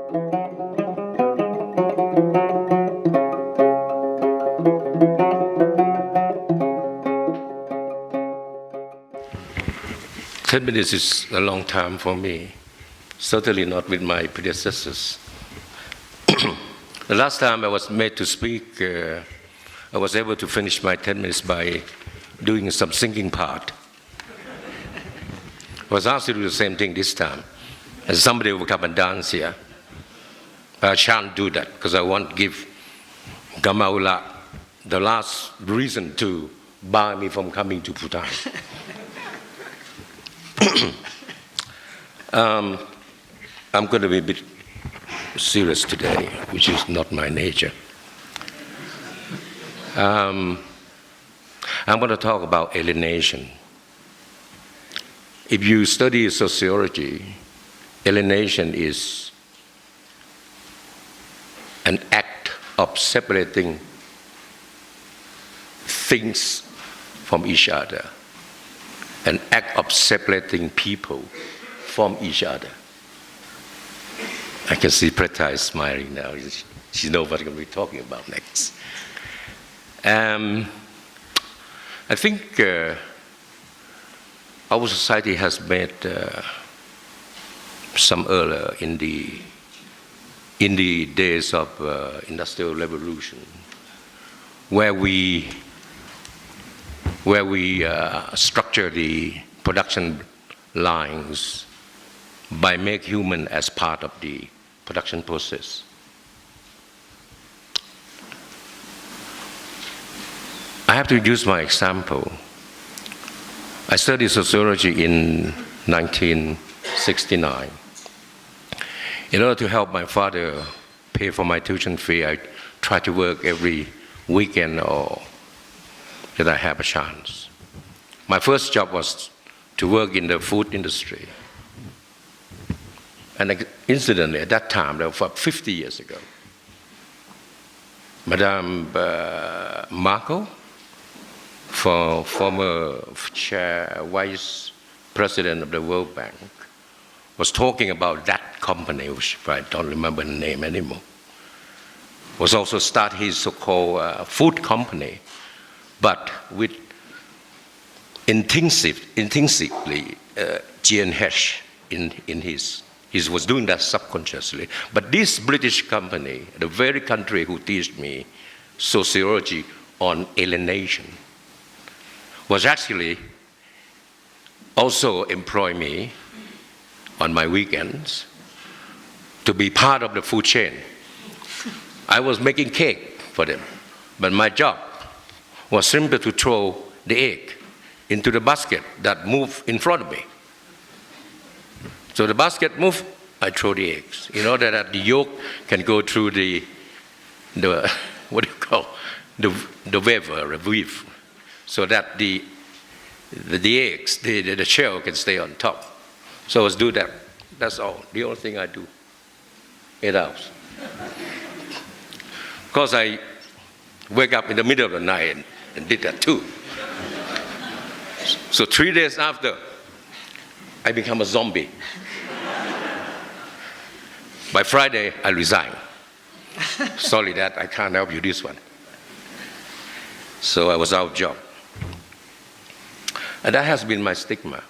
10 minutes is a long time for me, certainly not with my predecessors. The last time I was made to speak, I was able to finish my 10 minutes by doing some singing part. I was asked to do the same thing this time, and somebody will come and dance here. I shan't do that because I want to give Gamaula the last reason to bar me from coming to Bhutan. I'm going to be a bit serious today, which is not my nature. I'm going to talk about alienation. If you study sociology, alienation is an act of separating things from each other, an act of separating people from each other. I can see Prida is smiling now. She knows what I'm going to be talking about next. I think our society has made some error in the days of industrial revolution, where we structure the production lines by make human as part of the production process. I have to use my example. I studied sociology in 1969. In order to help my father pay for my tuition fee, I tried to work every weekend or that I have a chance. My first job was to work in the food industry. And incidentally, at that time, that was 50 years ago, Madame Marco, former vice president of the World Bank, was talking about that company, which I don't remember the name anymore, was also start his so-called food company, but with intrinsically GNH in his. He was doing that subconsciously. But this British company, the very country who teach me sociology on alienation, was actually also employ me on my weekends to be part of the food chain. I was making cake for them, but my job was simply to throw the egg into the basket that moved in front of me. So the basket moved, I throw the eggs, in order that the yolk can go through the what do you call, the weave, so that the eggs, the shell can stay on top. So let's do that. That's all. The only thing I do. 8 hours. Of course, I wake up in the middle of the night and did that too. So 3 days after, I become a zombie. By Friday, I resign. Sorry, Dad, I can't help you this one. So I was out of job. And that has been my stigma.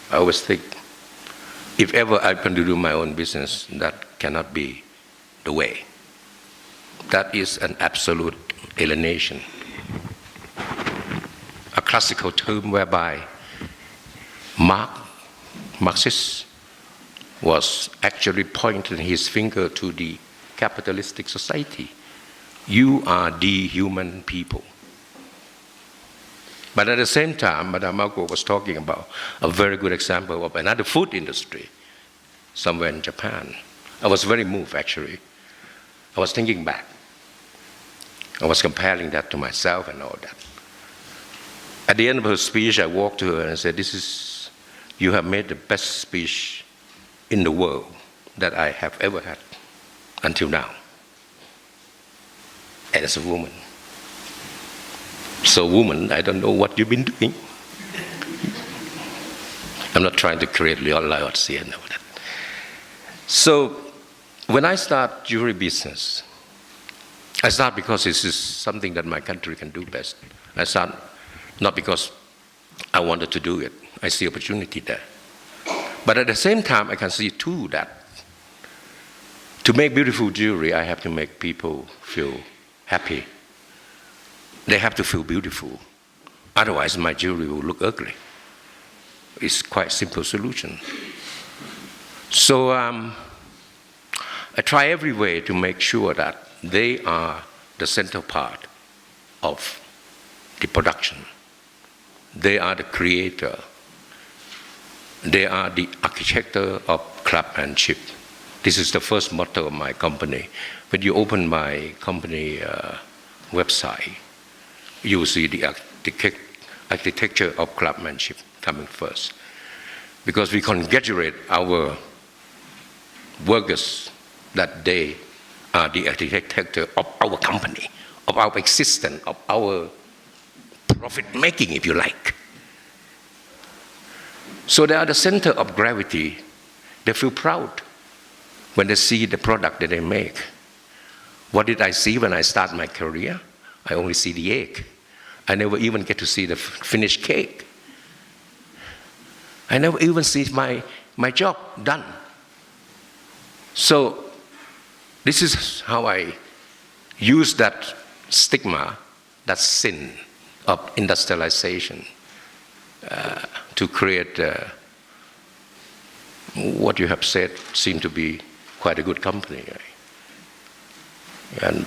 I always think, if ever I can do my own business, that cannot be the way. That is an absolute alienation. A classical term whereby Marxist was actually pointing his finger to the capitalistic society. You are dehuman people. But at the same time, Madame Marco was talking about a very good example of another food industry somewhere in Japan. I was very moved, actually. I was thinking back. I was comparing that to myself and all that. At the end of her speech, I walked to her and said, you have made the best speech in the world that I have ever had until now. And as a woman. So woman, I don't know what you've been doing. I'm not trying to create loyalty and all that. So when I start jewelry business, I start because this is something that my country can do best. I start not because I wanted to do it. I see opportunity there. But at the same time, I can see too that to make beautiful jewelry, I have to make people feel happy. They have to feel beautiful. Otherwise, my jewelry will look ugly. It's quite a simple solution. So I try every way to make sure that they are the center part of the production. They are the creator. They are the architect of craftsmanship. This is the first motto of my company. When you open my company website, you will see the architecture of craftsmanship coming first. Because we congratulate our workers that they are the architecture of our company, of our existence, of our profit making, if you like. So they are the center of gravity. They feel proud when they see the product that they make. What did I see when I started my career? I only see the egg. I never even get to see the finished cake. I never even see my job done. So this is how I use that stigma, that sin of industrialization to create what you have said seem to be quite a good company. And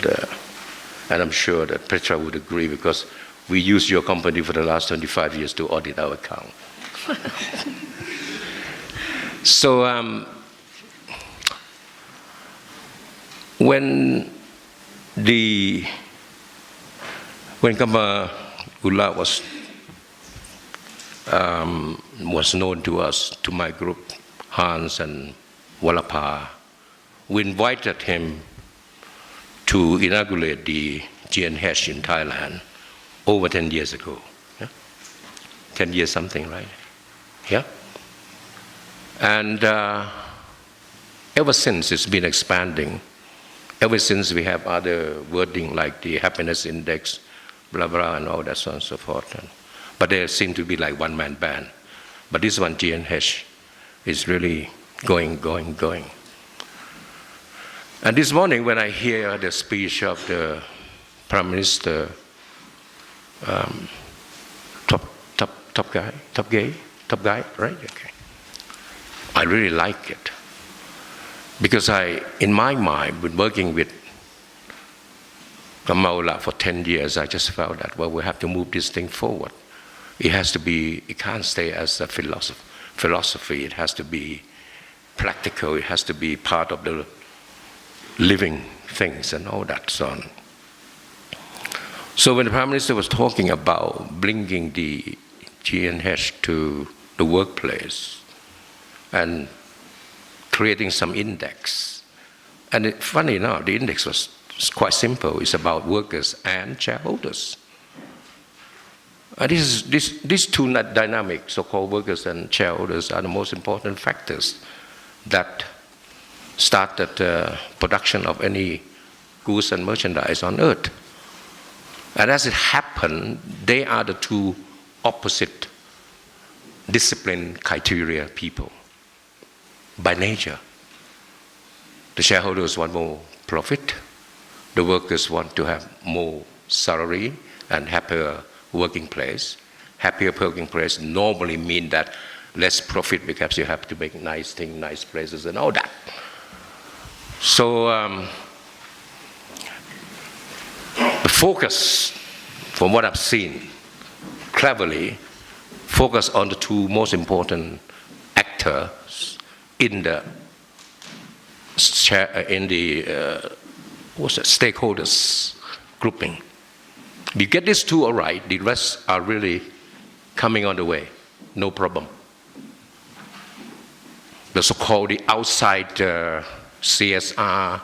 I'm sure that Petra would agree, because we used your company for the last 25 years to audit our account. So when Kama Ula was known to us, to my group, Hans and Walapa, we invited him to inaugurate the GNH in Thailand over 10 years ago. Yeah? 10 years something, right? Yeah? And ever since it's been expanding. Ever since we have other wording like the happiness index, blah, blah, and all that so on and so forth. But they seem to be like one-man band. But this one, GNH, is really going. And this morning when I hear the speech of the Prime Minister, top guy, right? Okay. I really like it. Because in my mind, been working with Kamaula for 10 years, I just felt that, well, we have to move this thing forward. It has to be, it can't stay as a philosophy. It has to be practical. It has to be part of the living things and all that so on. So when the Prime Minister was talking about bringing the GNH to the workplace and creating some index, and funny enough, the index was quite simple. It's about workers and shareholders. And these two dynamic, so-called workers and shareholders, are the most important factors that started the production of any goods and merchandise on earth. And as it happened, they are the two opposite discipline criteria people by nature. The shareholders want more profit. The workers want to have more salary and happier working place. Happier working place normally mean that less profit because you have to make nice things, nice places and all that. So the focus, from what I've seen, cleverly focus on the two most important actors in the stakeholders grouping. If you get these two all right, the rest are really coming on the way, no problem. The so-called the outside CSR,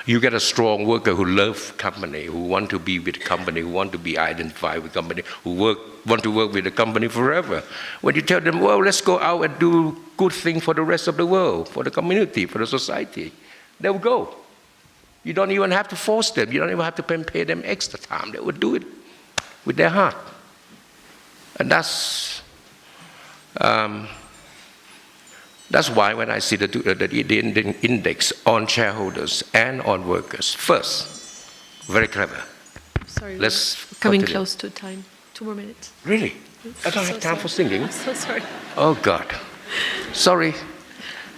you get a strong worker who loves company, who want to be with the company, who want to be identified with company, who want to work with the company forever. When you tell them, well, let's go out and do good thing for the rest of the world, for the community, for the society, they will go. You don't even have to force them. You don't even have to pay them extra time. They would do it with their heart. And that's why when I see the index on shareholders and on workers, first, very clever. Sorry, Let's coming continue. close to time. 2 more minutes. Really? I don't have time for singing. I'm so sorry. Oh God. Sorry,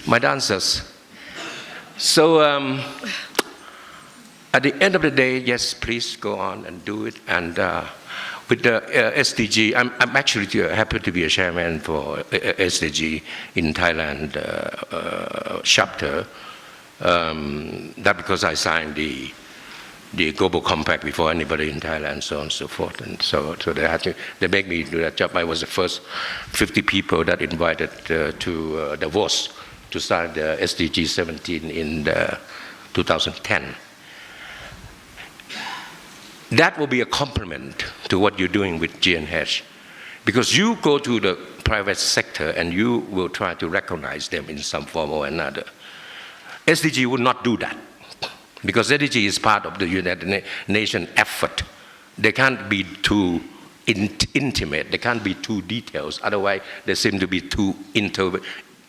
my dancers. So at the end of the day, yes, please go on and do it. And with the SDG, I'm actually happy to be a chairman for SDG in Thailand chapter. That because I signed the global compact before anybody in Thailand, so on and so forth. And so they make me do that job. I was the first 50 people that invited to Davos to sign the SDG 17 in 2010. That will be a compliment to what you're doing with G&H, because you go to the private sector and you will try to recognize them in some form or another. SDG would not do that, because SDG is part of the United Nations effort. They can't be too intimate, they can't be too detailed, otherwise they seem to be too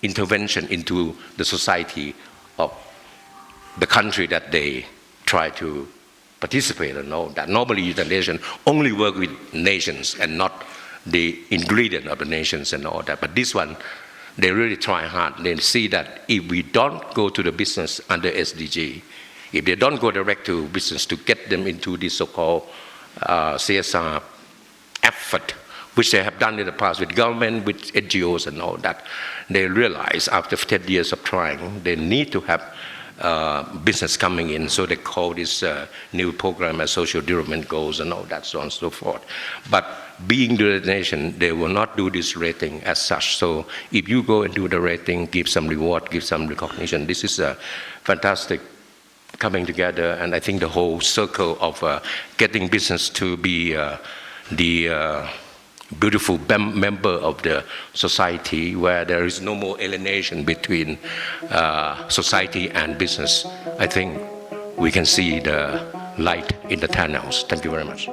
intervention into the society of the country that they try to participate and all that. Normally, United Nations only work with nations and not the ingredient of the nations and all that. But this one, they really try hard. They see that if we don't go to the business under SDG, if they don't go direct to business to get them into this so-called CSR effort, which they have done in the past with government, with NGOs and all that, they realize after 10 years of trying, they need to have business coming in, so they call this new program as social development goals and all that, so on and so forth. But being the nation, they will not do this rating as such. So if you go and do the rating, give some reward, give some recognition, this is a fantastic coming together. And I think the whole circle of getting business to be the beautiful member of the society, where there is no more alienation between society and business. I think we can see the light in the tunnels. Thank you very much.